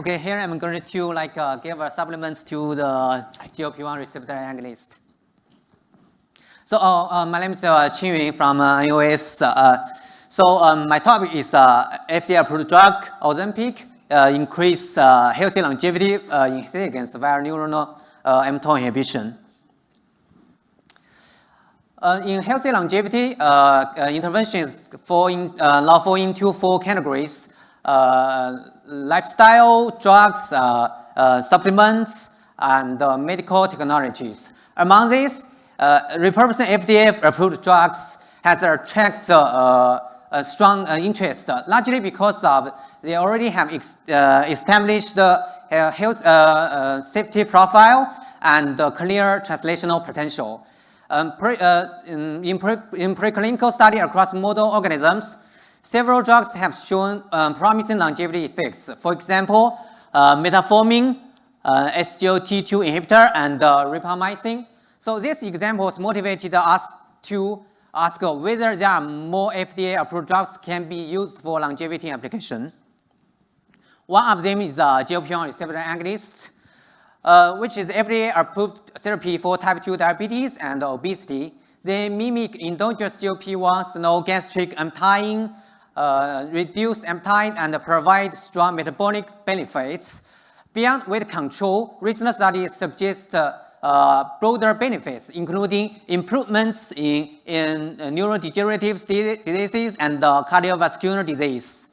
Okay, here I'm going to give a supplements to the GLP-1 receptor agonist. So my name is Qingyun from NUS. My topic is FDA-approved drug Ozempic increase healthy longevity in elegans via neuronal mTOR inhibition. In healthy longevity, interventions now fall into 4 categories: lifestyle, drugs, supplements, and medical technologies. Among these, repurposing FDA-approved drugs has attracted a strong interest, largely because they already have established health safety profile and clear translational potential. In preclinical study across model organisms, several drugs have shown promising longevity effects. For example, metformin, SGLT2 inhibitor, and rapamycin. So these examples motivated us to ask whether there are more FDA-approved drugs can be used for longevity application. One of them is GLP-1 receptor agonist, which is FDA-approved therapy for type 2 diabetes and obesity. They mimic endogenous GLP-1's no gastric emptying, reduce appetite, and provide strong metabolic benefits. Beyond weight control, recent studies suggest broader benefits, including improvements in neurodegenerative diseases and cardiovascular disease.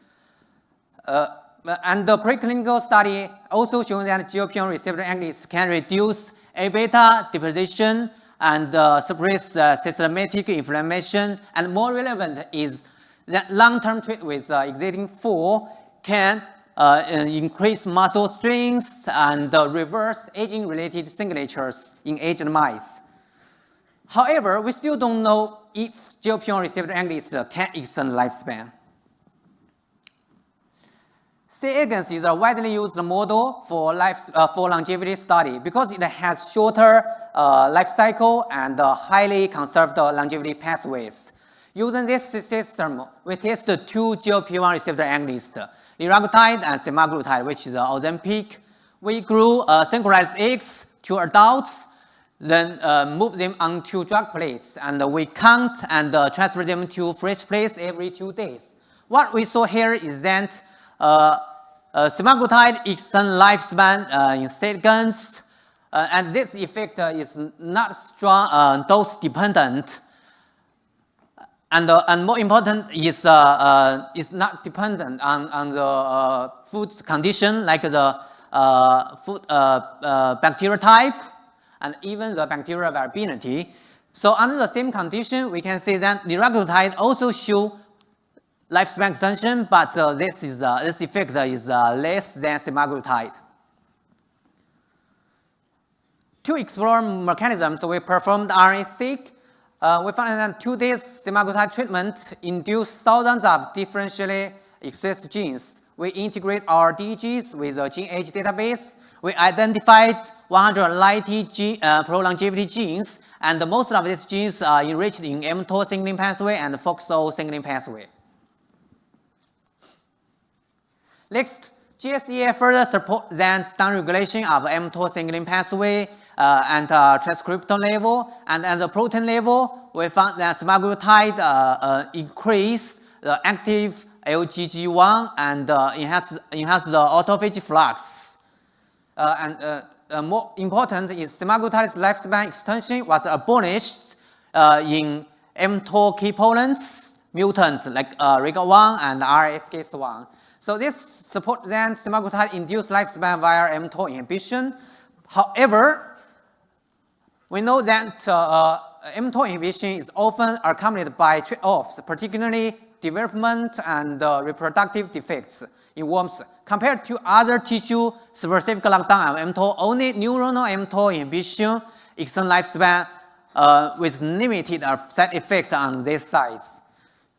And the preclinical study also shows that GLP-1 receptor agonists can reduce A-beta deposition and suppress systematic inflammation. And more relevant is that long-term treatment with existing 4 can increase muscle strength and reverse aging-related signatures in aged mice. However, we still don't know if GLP-1 receptor agonists can extend lifespan. Elegans is a widely used model for longevity study because it has shorter life cycle and highly conserved longevity pathways. Using this system, we tested 2 GLP-1 receptor agonists, liraglutide and semaglutide, which is Ozempic. We grew synchronized eggs to adults, then move them onto drug plates, and we count and transfer them to fresh plates every 2 days. What we saw here is that semaglutide extends lifespan in elegans, and this effect is not strong dose dependent. And more important is not dependent on the food condition, like the food bacterial type and even the bacterial variability. So under the same condition, we can say that liraglutide also shows lifespan extension, but this effect is less than semaglutide. To explore mechanisms, we performed RNA-seq. We found that 2 days semaglutide treatment induced thousands of differentially expressed genes. We integrate our DGs with the gene age database. We identified 190 pro-longevity genes, and most of these genes are enriched in mTOR signaling pathway and FOXO signaling pathway. Next, GSEA further supports that downregulation of mTOR signaling pathway and transcriptome level, and at the protein level, we found that semaglutide increase the active LGG1 and enhance the autophagy flux. More important is semaglutide's lifespan extension was abolished in mTOR components mutant like REGA1 and RSK1. So this supports that semaglutide induced lifespan via mTOR inhibition. However, we know that mTOR inhibition is often accompanied by trade-offs, particularly development and reproductive defects in worms. Compared to other tissue-specific lockdown of mTOR, only neuronal mTOR inhibition extends lifespan with limited side effect on this size.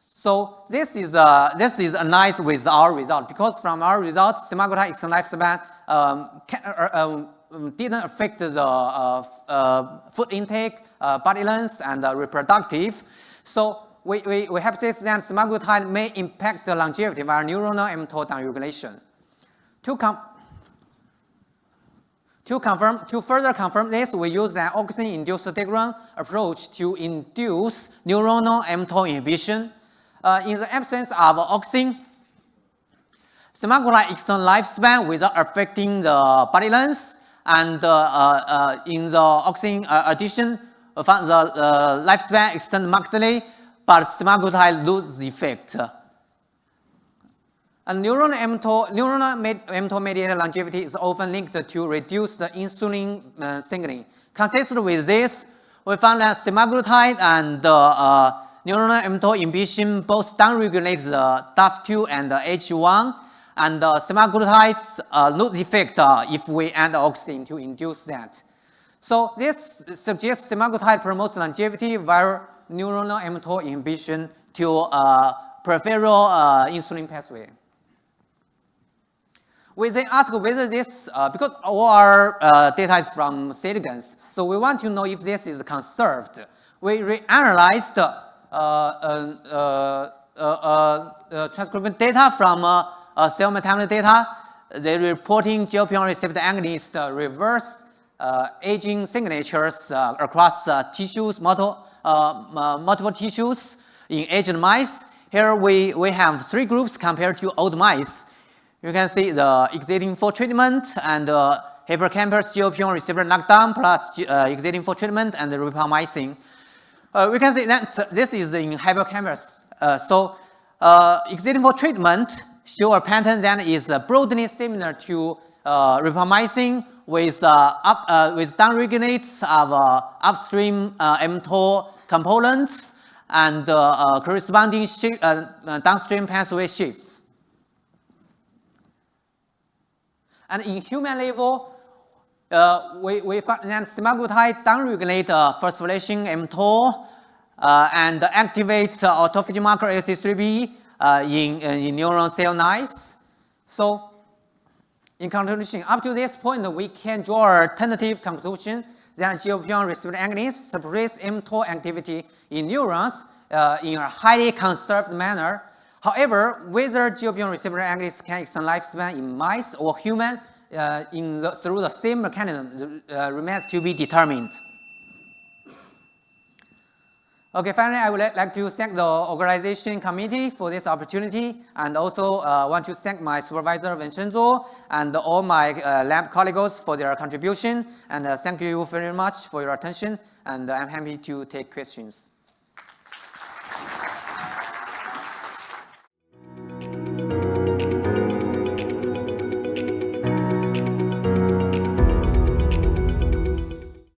So this is nice with our result, because from our result, semaglutide extends lifespan didn't affect the food intake, body length, and reproductive. So we hypothesize that semaglutide may impact the longevity via neuronal mTOR downregulation. To further confirm this, we use an auxin-induced diagram approach to induce neuronal mTOR inhibition. In the absence of auxin, semaglutide extends lifespan without affecting the body length, and in the auxin addition, the lifespan extends markedly, but semaglutide loses effect. And neuronal mTOR mediated longevity is often linked to reduced insulin signaling. Consistent with this, we found that semaglutide and neuronal mTOR inhibition both downregulate the DAF2 and the H1, and semaglutide lose effect if we add auxin to induce that. So this suggests semaglutide promotes longevity via neuronal mTOR inhibition to peripheral insulin pathway. We then ask whether this, because all our data is from elegans, so we want to know if this is conserved. We reanalyzed transcription data from cell metabolism data. They reporting GLP-1 receptor agonist reverse aging signatures across tissues, multiple tissues in aged mice. Here we have 3 groups compared to old mice. You can see the exiting for treatment and hippocampus GLP-1 receptor knockdown plus exiting for treatment and the rapamycin. We can see that this is in hippocampus. So exiting for treatment show a pattern that is broadly similar to rapamycin with downregulates of upstream mTOR components and corresponding downstream pathway shifts. And in human level, we found that semaglutide downregulate phosphorylation mTOR and activate autophagy marker ACE3B in neuron cell nice. So, in conclusion, up to this point, we can draw a tentative conclusion that GLP-1 receptor agonists suppress mTOR activity in neurons in a highly conserved manner. However, whether GLP-1 receptor agonists can extend lifespan in mice or human through the same mechanism remains to be determined. Okay, finally, I would like to thank the organization committee for this opportunity, and also want to thank my supervisor Vincenzo and all my lab colleagues for their contribution. And thank you very much for your attention. And I'm happy to take questions.